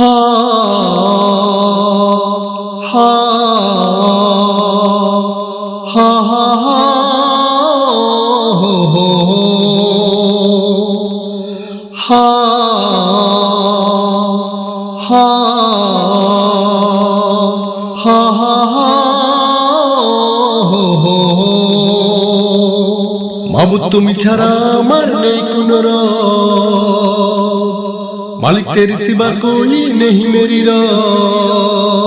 हा हा हा हा हो हो हा हा हा हा हो हो মাবুদ তুমি ছাড়া আমার নেই কোনো রব मालिक तेरे सिवा कोई नहीं मेरी रब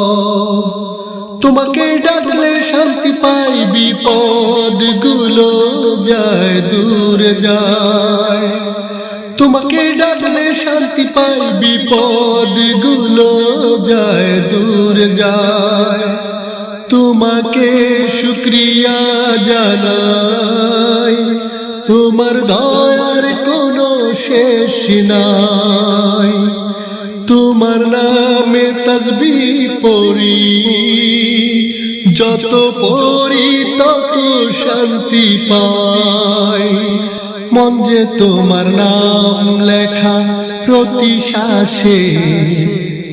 তোমাকে ডাকলে শান্তি পাই বিপদ গুলো যায় দূরে যায় তোমাকে ডাকলে শান্তি পাই বিপদ গুলো যায় দূরে যায় তোমাকে শুকরিয়া জানাই তোমার দয়ার কোনো শেষ নাই তোমার নামে তাসবিহ পড়ি যত পড়ি তত শান্তি পাই মন যে তোমার নাম লেখা প্রতি শ্বাসে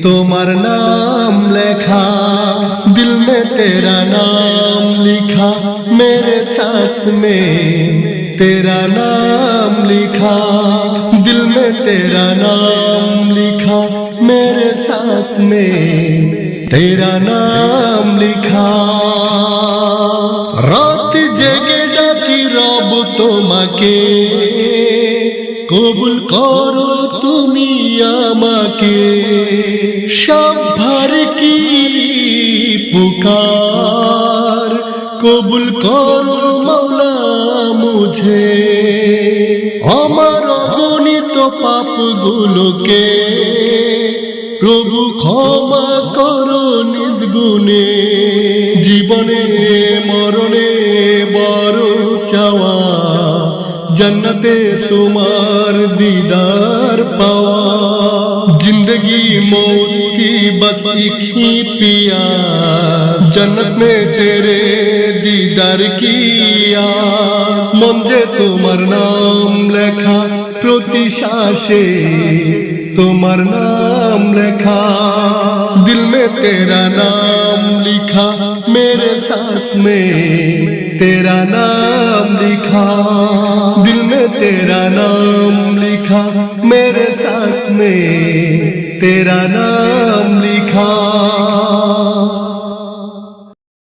তোমার नाम लिखा दिल में तेरा नाम लिखा मेरे सांस में तेरा नाम लिखा दिल में तेरा नाम लिखा मेरे सांस में तेरा नाम लिखा रात জেগে ডাকি রব তোমাকে কবুল করো তুমি আমাকে সবার কি পুকার কবুল করো মৌলা মুঝে আমার অগণিত পাপগুলোকে প্রভু ক্ষমা করো নিজ গুণে জীবনে মরণে বড় চাওয়া जन्नते तुम्हार दीदार पावा जिंदगी मौत की बस एक ही प्यास जन्नत में तेरे दीदार की आस मुझे तुम्हार नाम लिखा प्रति श्वासे तुम्हार नाम लिखा दिल में तेरा नाम लिखा मेरे सांस में तेरा नाम लिखा दिल में तेरा नाम लिखा मेरे सांस में तेरा नाम लिखा